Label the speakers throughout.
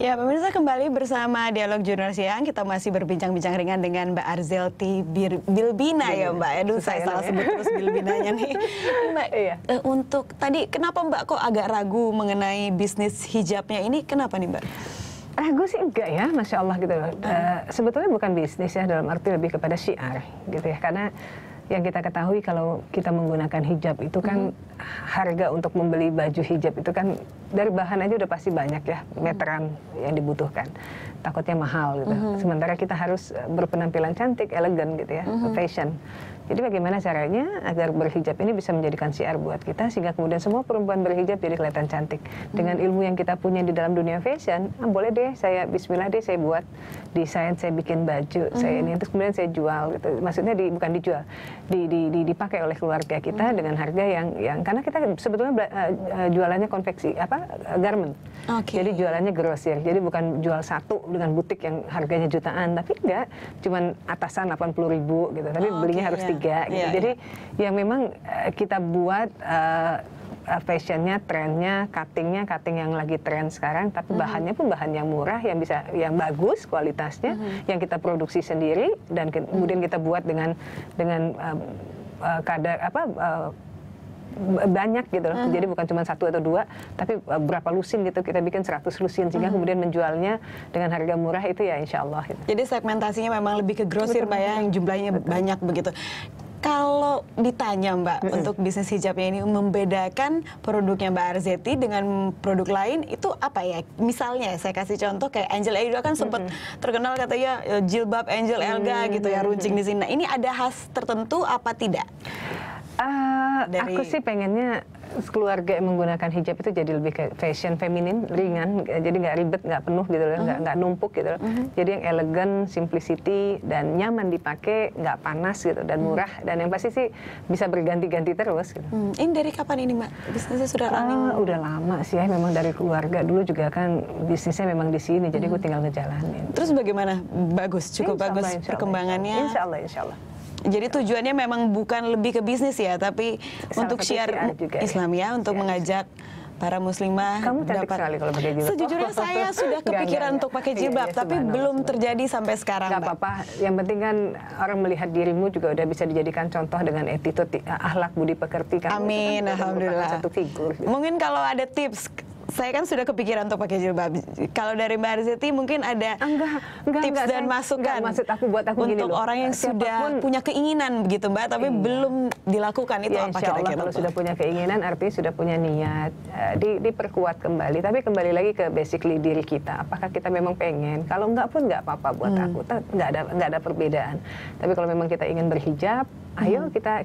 Speaker 1: Ya, pemirsa, kembali bersama Dialog Jurnal Siang. Kita masih berbincang-bincang ringan dengan Mbak Arzelti Bilbina ya Mbak. Aduh, saya salah sebut terus Bilbinanya nih. Mbak, untuk tadi kenapa Mbak kok agak ragu mengenai bisnis hijabnya ini? Kenapa nih Mbak?
Speaker 2: Ragu sih enggak ya, Masya Allah gitu loh. Sebetulnya bukan bisnis ya, dalam arti lebih kepada syiar gitu ya. Karena yang kita ketahui kalau kita menggunakan hijab itu kan harga untuk membeli baju hijab itu kan dari bahan aja udah pasti banyak ya, meteran yang dibutuhkan. Takutnya mahal gitu. Sementara kita harus berpenampilan cantik, elegan gitu ya, fashion. Jadi bagaimana caranya agar berhijab ini bisa menjadikan syiar buat kita sehingga kemudian semua perempuan berhijab jadi kelihatan cantik. Dengan ilmu yang kita punya di dalam dunia fashion, boleh deh saya bismillah deh saya buat desain, saya bikin baju, saya ini terus kemudian saya jual gitu. Maksudnya bukan dijual, dipakai oleh keluarga kita dengan harga yang karena kita sebetulnya jualannya konveksi garment. Jadi jualannya grosir. Jadi bukan jual satu dengan butik yang harganya jutaan, tapi enggak, cuman atasan 80.000 gitu. Tapi belinya harus 3 gitu. Jadi yang memang kita buat fashionnya, trennya, cutting yang lagi tren sekarang, tapi bahannya pun bahan yang murah, yang bagus kualitasnya, yang kita produksi sendiri dan kemudian kita buat dengan kadar banyak gitu loh. Jadi bukan cuma 1 atau 2, tapi berapa lusin gitu, kita bikin 100 lusin sehingga kemudian menjualnya dengan harga murah itu ya insya Allah gitu.
Speaker 1: Jadi segmentasinya memang lebih ke grosir Mbak ya, yang jumlahnya banyak begitu. Kalau ditanya Mbak, untuk bisnis hijabnya ini membedakan produknya Mbak Arzelti dengan produk lain itu apa ya? Misalnya saya kasih contoh kayak Angel Elga kan sempat terkenal katanya jilbab Angel Elga gitu ya, runcing di sini. Nah, ini ada khas tertentu apa tidak?
Speaker 2: Aku sih pengennya keluarga yang menggunakan hijab itu jadi lebih ke fashion, feminin, ringan, jadi nggak ribet, nggak penuh gitu loh, nggak numpuk gitu loh. Jadi yang elegan, simplicity dan nyaman dipakai, nggak panas gitu dan murah dan yang pasti sih bisa berganti-ganti terus. Gitu.
Speaker 1: Ini dari kapan ini Mbak? Bisnisnya sudah running?
Speaker 2: Udah lama sih ya, memang dari keluarga dulu juga kan bisnisnya memang di sini, jadi gue tinggal ngejalanin.
Speaker 1: Terus bagaimana? Bagus, cukup bagus perkembangannya.
Speaker 2: Insya Allah, insya Allah.
Speaker 1: Jadi tujuannya memang bukan lebih ke bisnis ya, tapi untuk syiar Islam ya, untuk mengajak para muslimah.
Speaker 2: Kamu cantik sekali kalau pakai jilbab.
Speaker 1: Sejujurnya saya sudah kepikiran untuk pakai jilbab, tapi belum terjadi sampai sekarang.
Speaker 2: Gak apa-apa, yang penting kan orang melihat dirimu juga udah bisa dijadikan contoh dengan attitude, akhlak, budi pekerti.
Speaker 1: Amin, alhamdulillah.
Speaker 2: Satu figur.
Speaker 1: Mungkin kalau ada tips, saya kan sudah kepikiran untuk pakai jilbab. Kalau dari Mbak Arzelti mungkin ada tips dan masukan
Speaker 2: maksud aku buat aku
Speaker 1: untuk
Speaker 2: gini loh,
Speaker 1: orang yang sudah punya keinginan begitu Mbak, tapi belum dilakukan itu
Speaker 2: ya,
Speaker 1: apa
Speaker 2: kira-kira?
Speaker 1: kira-kira?
Speaker 2: Kalau sudah punya keinginan artinya sudah punya niat, diperkuat kembali. Tapi kembali lagi ke basically diri kita. Apakah kita memang pengen? Kalau enggak pun enggak apa-apa buat aku. Nggak ada perbedaan. Tapi kalau memang kita ingin berhijab, ayo kita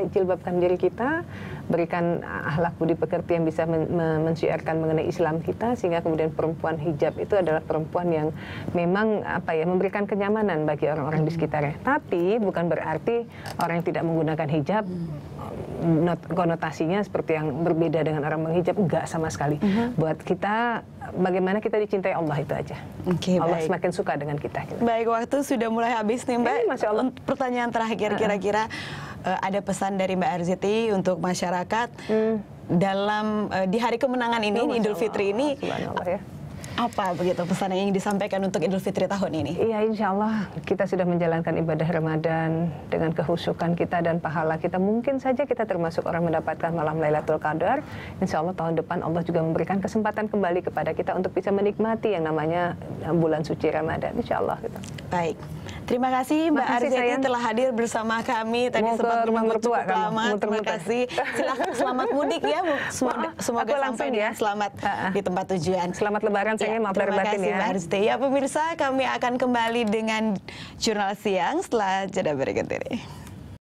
Speaker 2: jilbabkan diri kita, berikan akhlak budi pekerti yang bisa mensiarkan mengenai Islam kita, sehingga kemudian perempuan hijab itu adalah perempuan yang memang memberikan kenyamanan bagi orang-orang di sekitarnya. Tapi bukan berarti orang yang tidak menggunakan hijab konotasinya seperti yang berbeda dengan orang menghijab, enggak sama sekali. Buat kita bagaimana kita dicintai Allah itu aja. Allah baik. Semakin suka dengan kita. Gitu.
Speaker 1: Baik, waktu sudah mulai habis nih Mbak.
Speaker 2: Masya Allah.
Speaker 1: Pertanyaan terakhir, kira-kira ada pesan dari Mbak Arzelti untuk masyarakat dalam di hari kemenangan ini, Idul Fitri ini,
Speaker 2: ya.
Speaker 1: Apa begitu pesan yang ingin disampaikan untuk Idul Fitri tahun ini?
Speaker 2: Iya, insya Allah kita sudah menjalankan ibadah Ramadan dengan kehusukan kita dan pahala kita. Mungkin saja kita termasuk orang mendapatkan malam Lailatul Qadar. Insya Allah tahun depan Allah juga memberikan kesempatan kembali kepada kita untuk bisa menikmati yang namanya bulan suci Ramadan. Insya Allah. Gitu.
Speaker 1: Baik. Terima kasih Mbak Arzelti telah hadir bersama kami. Tadi sempat menunggu cukup lama. Terima kasih. Silahkan selamat mudik ya. Semoga sampai ya selamat di tempat tujuan.
Speaker 2: Selamat Lebaran sayang. Maaf lahir batin ya.
Speaker 1: Mbak Arzelti. Ya pemirsa, kami akan kembali dengan Jurnal Siang setelah jeda berikut ini.